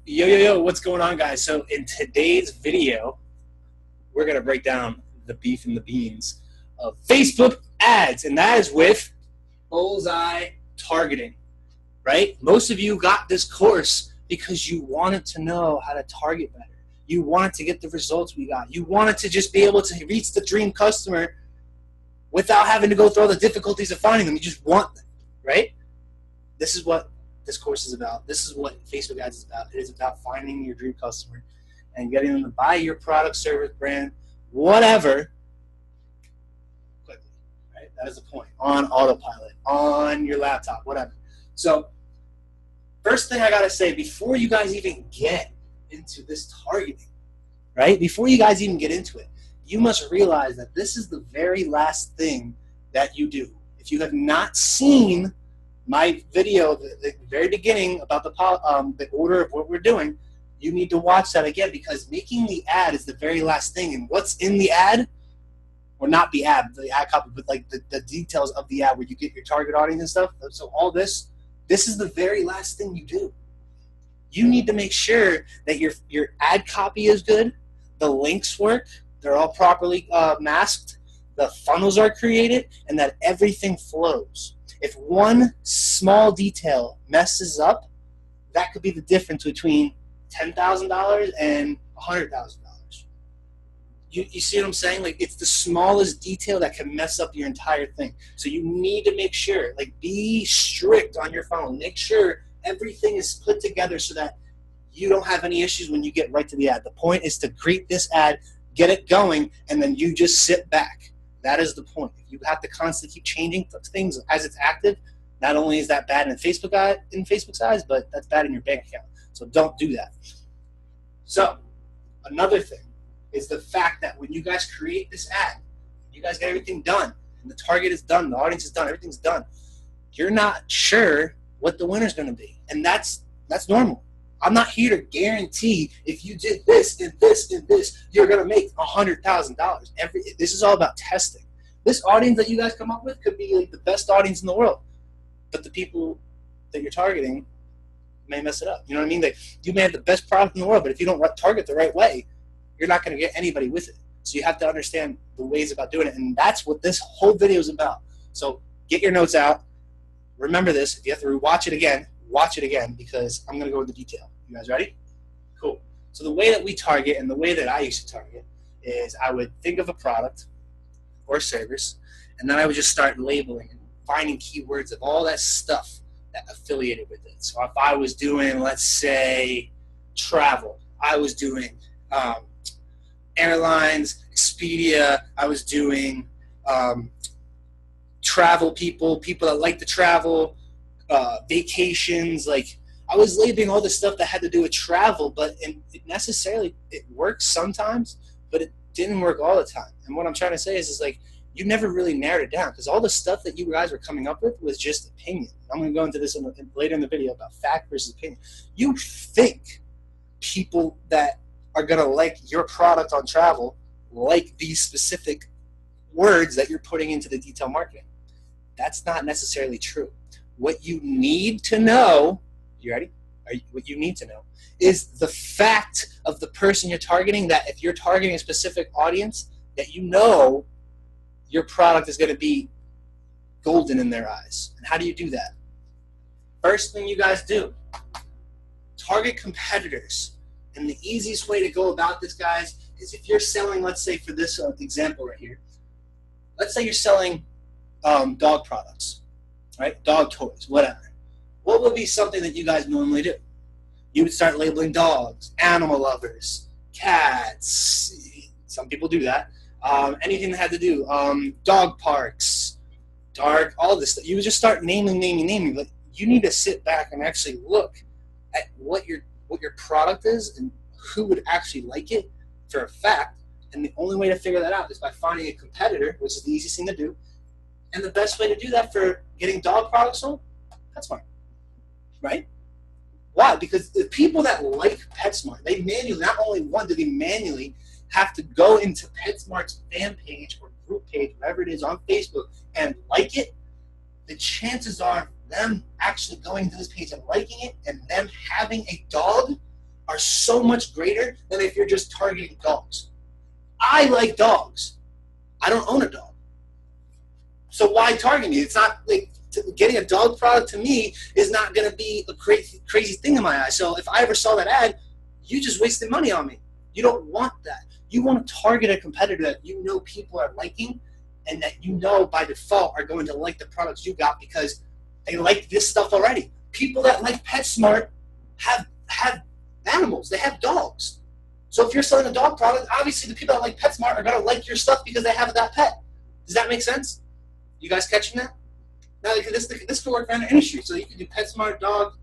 Yo, what's going on, guys? So in today's video, we're going to break down the beef and the beans of Facebook ads, and that is with Bullseye Targeting, right? Most of you got this course because you wanted to know how to target better. You wanted to get the results we got. You wanted to just be able to reach the dream customer without having to go through all the difficulties of finding them. You just want them, right? This is what this course is about. This is what Facebook ads is about. It is about finding your dream customer and getting them to buy your product, service, brand, whatever, quickly, right? That is the point. On autopilot, on your laptop, whatever. So first thing I got to say, before you guys even get into this targeting, right? Before you guys even get into it, you must realize that this is the very last thing that you do. If you have not seen my video, the very beginning, about the order of what we're doing, you need to watch that again, because making the ad is the very last thing. And what's in the ad, or not the ad copy, but like the details of the ad where you get your target audience and stuff. So all this is the very last thing you do. You need to make sure that your ad copy is good, the links work, they're all properly masked, the funnels are created, and that everything flows. If one small detail messes up, that could be the difference between $10,000 and $100,000. You see what I'm saying? Like, it's the smallest detail that can mess up your entire thing. So you need to make sure, like, be strict on your funnel. Make sure everything is put together so that you don't have any issues when you get right to the ad. The point is to create this ad, get it going, and then you just sit back. That is the point. If you have to constantly keep changing things as it's active, not only is that bad in Facebook's eyes, but that's bad in your bank account. So don't do that. So another thing is the fact that when you guys create this ad, you guys get everything done, and the target is done, the audience is done, everything's done. You're not sure what the winner's going to be, and that's normal. I'm not here to guarantee if you did this and this and this, you're going to make $100,000. This is all about testing. This audience that you guys come up with could be like the best audience in the world, but the people that you're targeting may mess it up. You know what I mean? You may have the best product in the world, but if you don't target the right way, you're not going to get anybody with it. So you have to understand the ways about doing it, and that's what this whole video is about. So get your notes out. Remember this. If you have to rewatch it again, watch it again, because I'm going to go into detail. You guys ready? Cool. So the way that we target, and the way that I used to target, is I would think of a product or service, and then I would just start labeling and finding keywords of all that stuff that affiliated with it. So if I was doing, let's say, travel, I was doing airlines, Expedia, I was doing travel people that like to travel, vacations, like I was labeling all the stuff that had to do with travel, but it works sometimes, but it didn't work all the time. And what I'm trying to say is like, you never really narrowed it down, because all the stuff that you guys were coming up with was just opinion. I'm going to go into this later in the video about fact versus opinion. You think people that are going to like your product on travel like these specific words that you're putting into the detail marketing. That's not necessarily true. What you need to know, you ready? What you need to know is the fact of the person you're targeting, that if you're targeting a specific audience, that you know your product is going to be golden in their eyes. And how do you do that? First thing you guys do, target competitors. And the easiest way to go about this, guys, is if you're selling, let's say for this example right here, let's say you're selling dog products, right? Dog toys, whatever. What would be something that you guys normally do? You would start labeling dogs, animal lovers, cats. Some people do that. Anything that had to do, dog parks, all this stuff. You would just start naming. But you need to sit back and actually look at what your product is and who would actually like it for a fact. And the only way to figure that out is by finding a competitor, which is the easiest thing to do. And the best way to do that for getting dog products sold, PetSmart, right? Why? Because the people that like PetSmart, they manually, not only one, do they manually have to go into PetSmart's fan page or group page, whatever it is, on Facebook and like it, the chances are them actually going to this page and liking it and them having a dog are so much greater than if you're just targeting dogs. I like dogs. I don't own a dog. So why target me? It's not like getting a dog product to me is not going to be a crazy thing in my eyes. So if I ever saw that ad, you just wasted money on me. You don't want that. You want to target a competitor that you know people are liking and that you know by default are going to like the products you got because they like this stuff already. People that like PetSmart have animals. They have dogs. So if you're selling a dog product, obviously the people that like PetSmart are going to like your stuff because they have that pet. Does that make sense? You guys catching that? Now, this could work for any industry. So you can do PetSmart, dog.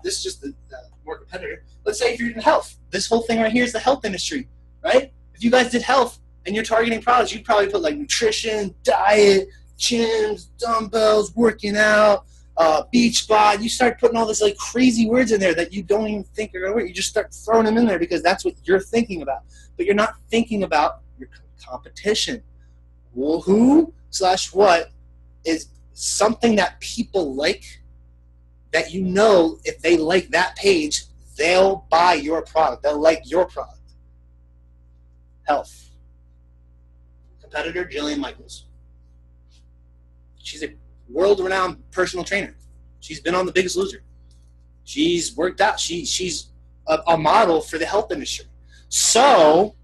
This is just the more competitor. Let's say if you're in health. This whole thing right here is the health industry, right? If you guys did health and you're targeting products, you'd probably put like nutrition, diet, gyms, dumbbells, working out, beach spot. You start putting all this like crazy words in there that you don't even think are going to work. You just start throwing them in there because that's what you're thinking about. But you're not thinking about your competition. Well, who/what is something that people like that you know if they like that page, they'll buy your product. They'll like your product. Health. Competitor, Jillian Michaels. She's a world-renowned personal trainer. She's been on The Biggest Loser. She's worked out. She's a model for the health industry. So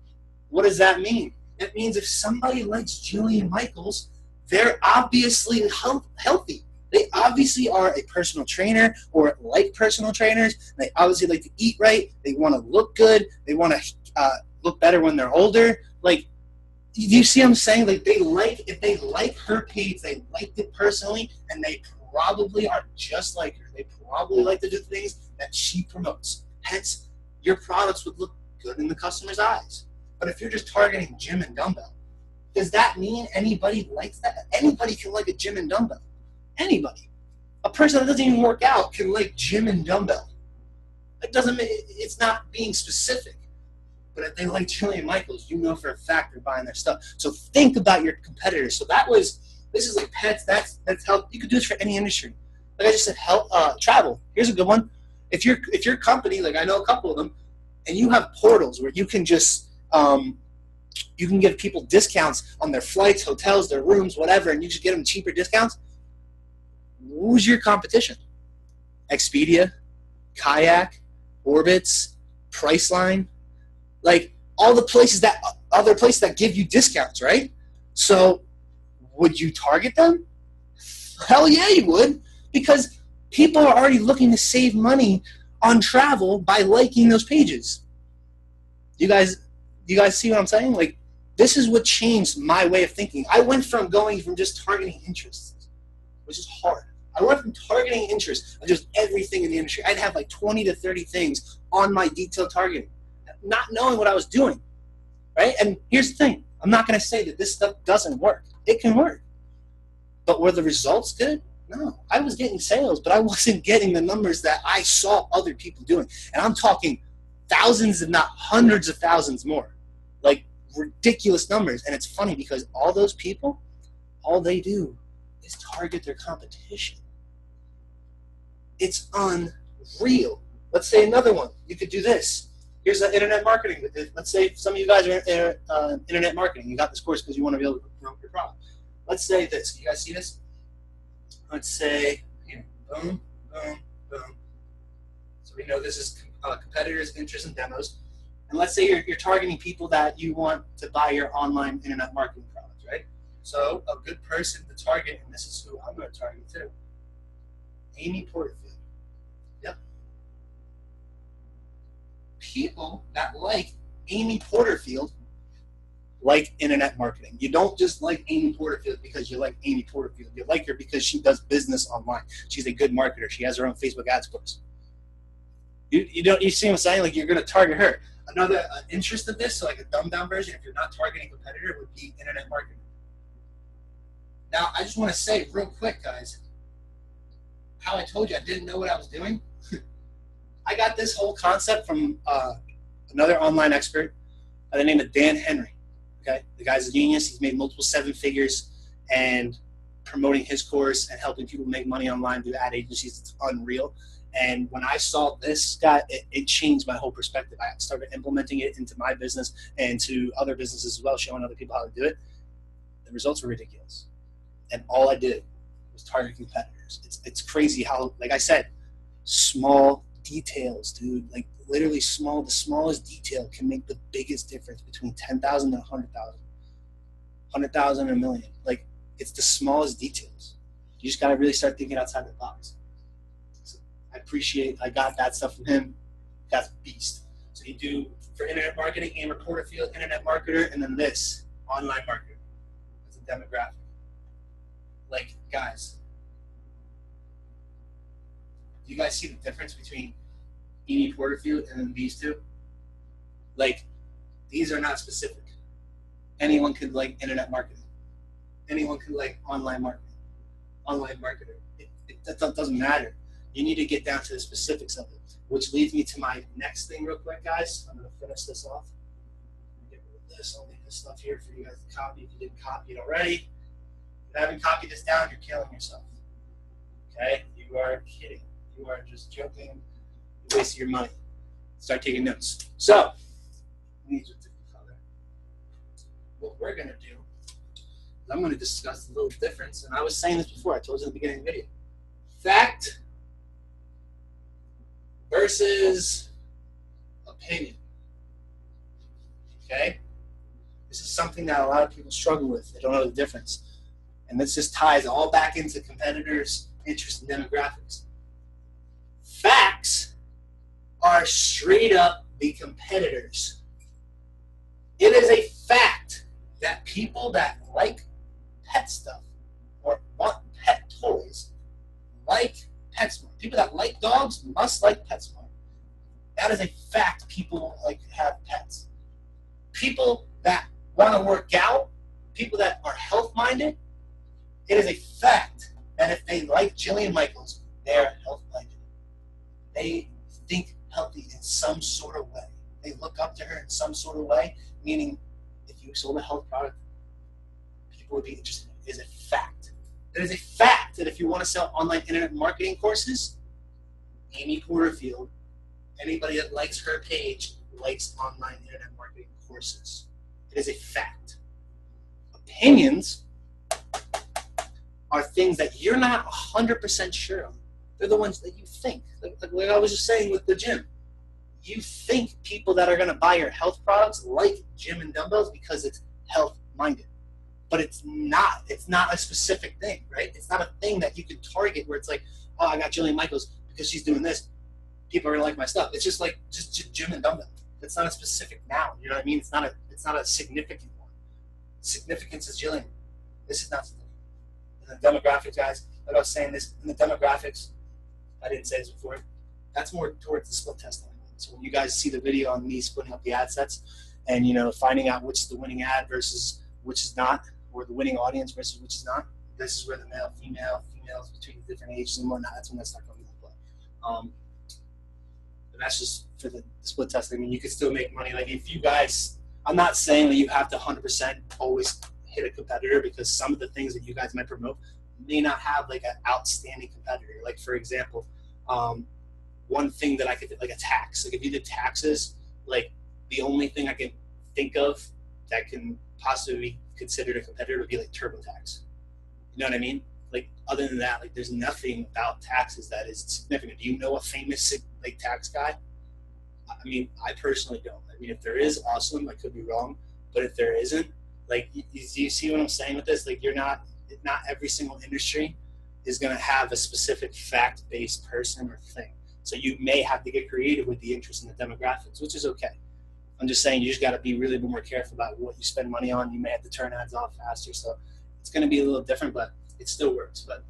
what does that mean? It means if somebody likes Jillian Michaels, they're obviously healthy. They obviously are a personal trainer or like personal trainers. They obviously like to eat right. They want to look good. They want to look better when they're older. Like, do you see what I'm saying? Like, if they like her page, they liked it personally, and they probably are just like her. They probably like to do things that she promotes. Hence, your products would look good in the customer's eyes. But if you're just targeting gym and dumbbell, does that mean anybody likes that? Anybody can like a gym and dumbbell. Anybody. A person that doesn't even work out can like gym and dumbbell. It doesn't mean it's not being specific. But if they like Jillian Michaels, you know for a fact they're buying their stuff. So think about your competitors. So this is like pets. That's health. You could do this for any industry. Like I just said, health, travel. Here's a good one. If your company, like I know a couple of them, and you have portals where you can just you can give people discounts on their flights, hotels, their rooms, whatever, and you just get them cheaper discounts. Who's your competition? Expedia, Kayak, Orbitz, Priceline, like all the places other places that give you discounts, right? So would you target them? Hell yeah, you would, because people are already looking to save money on travel by liking those pages. You guys see what I'm saying? Like, this is what changed my way of thinking. I went from just targeting interests, which is hard. I went from targeting interests of just everything in the industry. I'd have like 20 to 30 things on my detailed targeting, not knowing what I was doing, right? And here's the thing. I'm not going to say that this stuff doesn't work. It can work. But were the results good? No. I was getting sales, but I wasn't getting the numbers that I saw other people doing. And I'm talking thousands, if not hundreds of thousands more. Like ridiculous numbers. And it's funny because all those people, all they do is target their competition. It's unreal. Let's say another one. You could do this. Here's internet marketing. Let's say some of you guys are internet marketing. You got this course because you want to be able to promote your product. Let's say this. You guys see this? Let's say, here, boom, boom, boom. So we know this is competitors, interests, and demos. And let's say you're targeting people that you want to buy your online internet marketing products, right? So a good person to target, and this is who I'm going to target too, Amy Porterfield. Yep. People that like Amy Porterfield like internet marketing. You don't just like Amy Porterfield because you like Amy Porterfield. You like her because she does business online. She's a good marketer. She has her own Facebook ads course. You see what I'm saying? Like, you're going to target her. Another interest of this, so like a dumbed down version, if you're not targeting a competitor, would be internet marketing. Now, I just want to say real quick, guys, how I told you I didn't know what I was doing. I got this whole concept from another online expert by the name of Dan Henry. Okay, the guy's a genius. He's made multiple 7 figures and promoting his course and helping people make money online through ad agencies. It's unreal. And when I saw this guy, it changed my whole perspective. I started implementing it into my business and to other businesses as well, showing other people how to do it. The results were ridiculous. And all I did was target competitors. It's crazy how, like I said, small details, dude. Like literally the smallest detail can make the biggest difference between 10,000 and 100,000. 100,000 and a million. Like, it's the smallest details. You just got to really start thinking outside the box. So I got that stuff from him. That's beast. So you do, for internet marketing, Amber Porterfield, internet marketer, and then this, online marketer. That's a demographic. Like, guys, do you guys see the difference between Amy Porterfield and then these two? Like, these are not specific. Anyone could like internet marketing. Anyone could like online marketing. Online marketer. That doesn't matter. You need to get down to the specifics of it, which leads me to my next thing real quick, guys. I'm going to finish this off. Get rid of this. I'll leave this stuff here for you guys to copy if you didn't copy it already. If you haven't copied this down, you're killing yourself. Okay? You are kidding. You are just joking. You're wasting your money. Start taking notes. So, these are different color. What we're going to do is I'm going to discuss the little difference. And I was saying this before. I told you in the beginning of the video. Fact versus opinion. Okay? This is something that a lot of people struggle with. They don't know the difference. And this just ties all back into competitors' interest in demographics. Facts are straight up the competitors. It is a fact that people that like pet stuff or want pet toys like PetSmart. People that like dogs must like PetSmart. That is a fact. People like have pets. People that want to work out, people that are health-minded, it is a fact that if they like Jillian Michaels, they're health-minded. They think healthy in some sort of way. They look up to her in some sort of way, meaning if you sold a health product, people would be interested. It is a fact. It is a fact that if you want to sell online internet marketing courses, Amy Porterfield, anybody that likes her page, likes online internet marketing courses. It is a fact. Opinions are things that you're not 100% sure of. They're the ones that you think. Like I was just saying with the gym. You think people that are going to buy your health products like gym and dumbbells because it's health-minded. But it's not. It's not a specific thing, right? It's not a thing that you can target where it's like, oh, I got Jillian Michaels because she's doing this. People are going to like my stuff. It's just like just gym and dumbbell. It's not a specific noun. You know what I mean? It's not a significant one. Significance is Jillian. This is not significant. And the demographics, guys, like I was saying this, in the demographics, I didn't say this before, that's more towards the split testing. So when you guys see the video on me splitting up the ad sets and, you know, finding out which is the winning ad versus which is not, or the winning audience versus which is not, this is where the male, females between different ages and whatnot, that's when that start coming into play. And that's just for the split testing. I mean, you can still make money. Like if you guys, I'm not saying that you have to 100% always hit a competitor because some of the things that you guys might promote may not have like an outstanding competitor. Like for example, one thing that I could, like a tax. Like if you did taxes, like the only thing I can think of that can possibly be considered a competitor would be like TurboTax. You know what I mean? Like other than that, like there's nothing about taxes that is significant. Do you know a famous like tax guy? I mean, I personally don't. I mean, if there is, awesome. I could be wrong, but if there isn't, like you see what I'm saying with this? Like not every single industry is going to have a specific fact-based person or thing. So you may have to get creative with the interest in the demographics, which is okay. I'm just saying you just got to be really more careful about what you spend money on. You may have to turn ads off faster. So it's going to be a little different, but it still works. But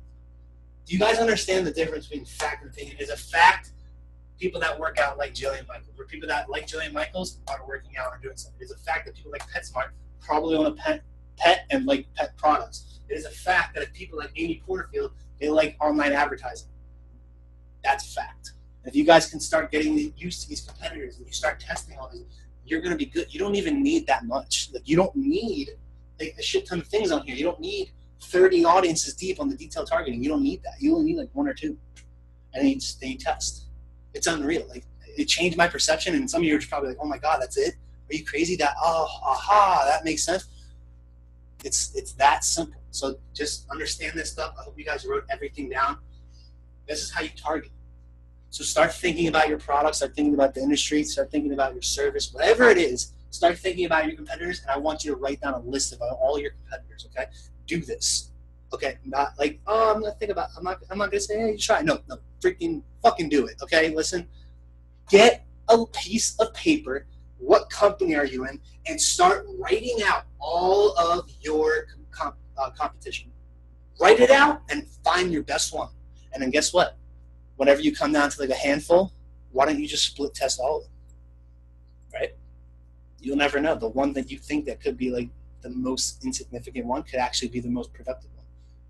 do you guys understand the difference between fact and opinion? Is a fact people that work out like Jillian Michaels, or people that like Jillian Michaels are working out or doing something. It is a fact that people like PetSmart probably own a pet and like pet products. It is a fact that if people like Amy Porterfield, they like online advertising. That's a fact. If you guys can start getting used to these competitors and you start testing all these, you're going to be good. You don't even need that much. Like you don't need like a shit ton of things on here. You don't need 30 audiences deep on the detailed targeting. You don't need that. You only need like one or two. and then you test. It's unreal. Like, it changed my perception, and some of you are probably like, oh my God, that's it? Are you crazy? That makes sense. It's that simple. So just understand this stuff. I hope you guys wrote everything down. This is how you target. So start thinking about your product, start thinking about the industry, start thinking about your service, whatever it is, start thinking about your competitors, and I want you to write down a list of all your competitors, okay? Do this. Okay, not like, oh, I'm not gonna say, hey, you try. No, freaking fucking do it. Okay, listen. Get a piece of paper. What company are you in? And start writing out all of your competition. Write it out and find your best one. And then guess what? Whenever you come down to like a handful, why don't you just split test all of them? Right? You'll never know. The one that you think that could be like the most insignificant one could actually be the most productive one.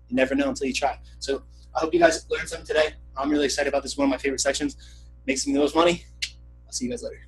You never know until you try. So I hope you guys learned something today. I'm really excited about this. One of my favorite sections. Makes me the most money. I'll see you guys later.